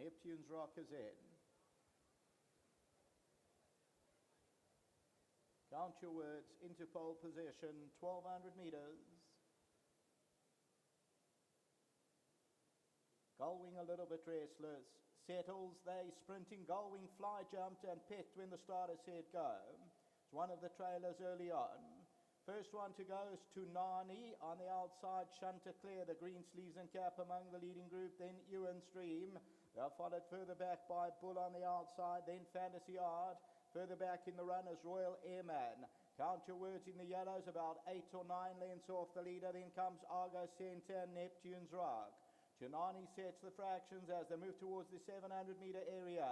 Neptune's Rock is in. Count your words, into pole position, 1200 meters. Gullwing a little bit restless, settles, they sprinting, Gullwing fly jumped and picked when the starter said go. It's one of the trailers early on. First one to go is Tunani on the outside, Chanticleer, the green sleeves and cap among the leading group, then Ewan's Dream. They're followed further back by Bull on the outside, then Fantasy Art. Further back in the run is Royal Airman. Count your words in the yellows, about 8 or 9 lengths off the leader. Then comes Argo Center, Neptune's Rock. Tunani sets the fractions as they move towards the 700 meter area.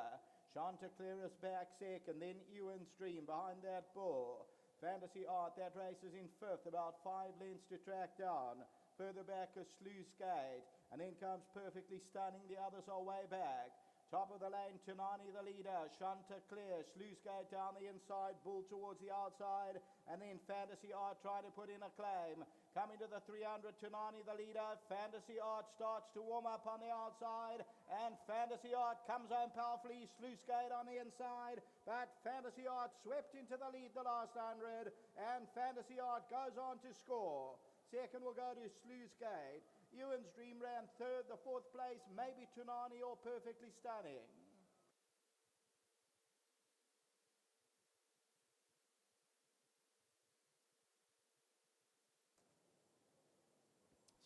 Chanticleer is back second, then Ewan's Dream behind that Bull. Fantasy Art, that race is in fifth, about 5 lengths to track down. Further back is Sluice Gate, and then comes Perfectly Stunning. The others are way back. Top of the lane, Tunani the leader, Chanticleer, Sluice Gate down the inside, Bull towards the outside, and then Fantasy Art trying to put in a claim. Coming to the 300, Tunani the leader, Fantasy Art starts to warm up on the outside, and Fantasy Art comes home powerfully, Sluice Gate on the inside, but Fantasy Art swept into the lead the last 100, and Fantasy Art goes on to score. Second will go to Sluice Gate. Ewan's Dream ran third, the fourth place, maybe Tunani or Perfectly Stunning.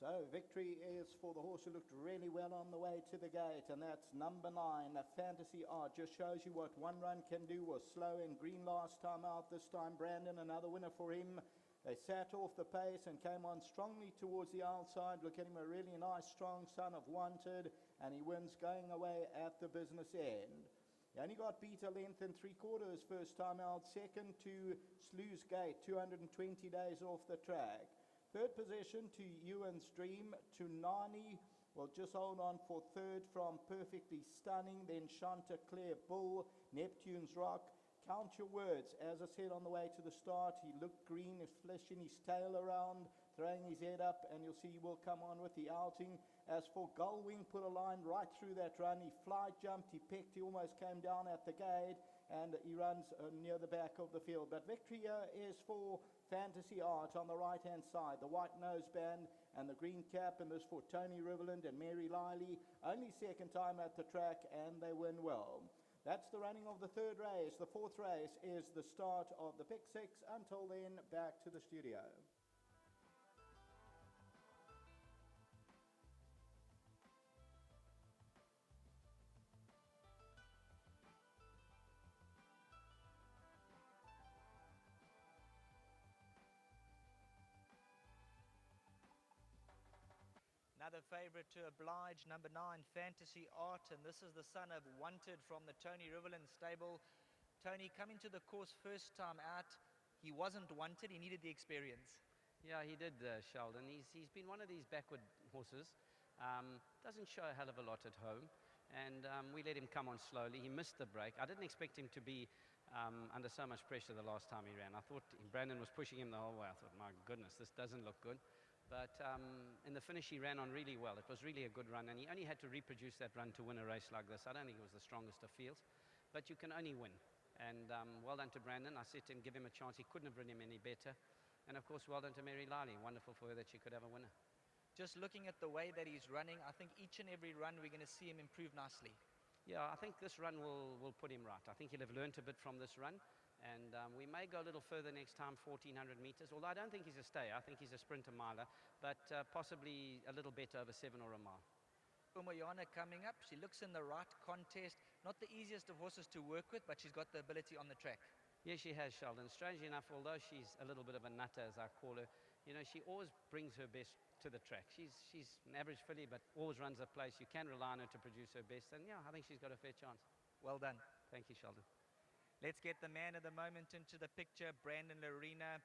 So victory is for the horse who looked really well on the way to the gate, and that's number 9, Fantasy Art. Just shows you what one run can do. Was slow and green last time out. This time Brandon, another winner for him. They sat off the pace and came on strongly towards the outside. Look at him, a really nice strong son of Wanted, and he wins going away at the business end. He only got beat a length and 3/4 first time out. Second to Sluice Gate, 220 days off the track. Third position to Ewan's Dream. Tunani will just hold on for third from Perfectly Stunning. Then Chanticleer, Bull, Neptune's Rock. Count your words. As I said on the way to the start, he looked green, he's flashing his tail around, throwing his head up, and you'll see he will come on with the outing. As for Gullwing, put a line right through that run. He fly jumped, he picked, he almost came down at the gate, and he runs near the back of the field. But victory here is for Fantasy Art on the right-hand side. The white noseband and the green cap, and this for Tony Riverland and Mary Liley. Only second time at the track, and they win well. That's the running of the third race. The fourth race is the start of the Pick 6. Until then, back to the studio. Another favourite to oblige, number 9, Fantasy Art, and this is the son of Wanted from the Tony Riverland stable. Tony, coming to the course first time out, he wasn't wanted, he needed the experience. Yeah, he did, Sheldon. He's been one of these backward horses. Doesn't show a hell of a lot at home, and we let him come on slowly. He missed the break. I didn't expect him to be under so much pressure the last time he ran. I thought Brandon was pushing him the whole way. I thought, my goodness, this doesn't look good. But in the finish, he ran on really well. It was really a good run, and he only had to reproduce that run to win a race like this. I don't think it was the strongest of fields, but you can only win. And well done to Brandon. I said to him, give him a chance. He couldn't have ridden him any better. And, of course, well done to Mary Liley. Wonderful for her that she could have a winner. Just looking at the way that he's running, I think each and every run we're going to see him improve nicely. Yeah, I think this run will put him right. I think he'll have learnt a bit from this run. And we may go a little further next time, 1,400 meters. Although I don't think he's a stayer. I think he's a sprinter miler. But possibly a little better over 7 or a mile. Umoyana coming up. She looks in the right contest. Not the easiest of horses to work with, but she's got the ability on the track. Yes, she has, Sheldon. Strangely enough, although she's a little bit of a nutter, as I call her, you know, she always brings her best to the track. She's an average filly, but always runs a place. You can rely on her to produce her best. And, yeah, I think she's got a fair chance. Well done. Thank you, Sheldon. Let's get the man of the moment into the picture, Brandon Lorena.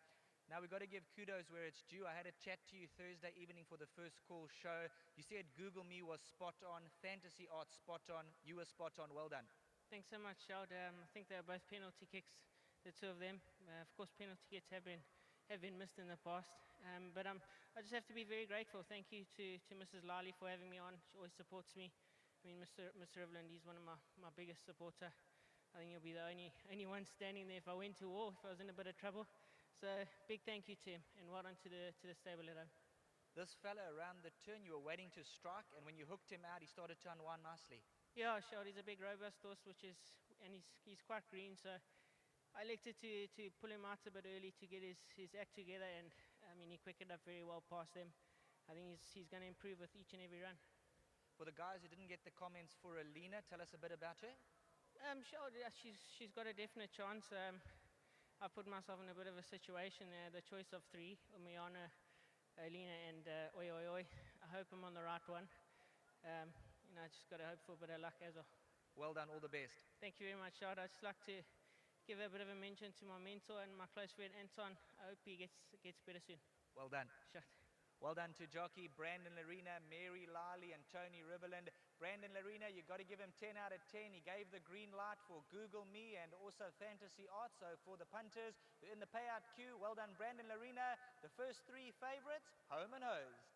Now, we've got to give kudos where it's due. I had a chat to you Thursday evening for the first call show. You said Google Me was spot on, Fantasy Art spot on. You were spot on. Well done. Thanks so much, Sheldon. I think they were both penalty kicks, the two of them. Of course, penalty kicks have been missed in the past. But I just have to be very grateful. Thank you to Mrs. Liley for having me on. She always supports me. mean, Mr. Riveland, he's one of my biggest supporter. I think he'll be the only one standing there if I went to war, if I was in a bit of trouble. So big thank you to him, and well done to the stable at home. This fella around the turn, you were waiting to strike, and when you hooked him out, he started to unwind nicely. Yeah, sure. He's a big robust horse, and he's quite green. So I elected to pull him out a bit early to get his act together, and I mean he quickened up very well past them. I think he's going to improve with each and every run. For the guys who didn't get the comments for Alina, tell us a bit about her. Sure, yeah, she's got a definite chance. I put myself in a bit of a situation. The choice of three, Umiana, Alina, and Oi Oi Oi. I hope I'm on the right one. I just got to hope for a bit of luck as well. Well done, all the best. Thank you very much, Shard. I'd just like to give a bit of a mention to my mentor and my close friend Anton. I hope he gets better soon. Well done. Shard. Well done to jockey Brandon Larina, Mary Lally, and Tony Riverland. Brandon Larina, you got to give him 10 out of 10. He gave the green light for Google Me and also Fantasy Art. So for the punters who are in the payout queue, well done, Brandon Larina. The first three favorites, home and hosed.